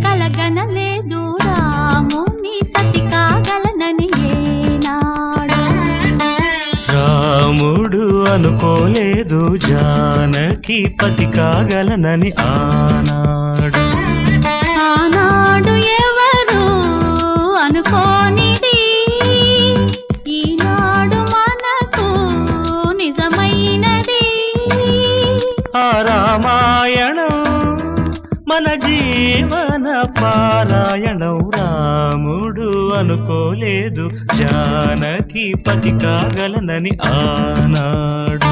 కలగనలేదు రాముని సతి కాగలనని ఏనాడు. రాముడు అనుకోలేదు జానకి పతి కాగలనని ఆనాడు. ఆనాడు ఎవరు అనుకోనిది ఈనాడు మనకు నిజమైనది. ఆ రామాయణం మన జీవన పారాయణం. రాముడు అనుకోలేదు జానకి పతి కాగలనని ఆనాడు.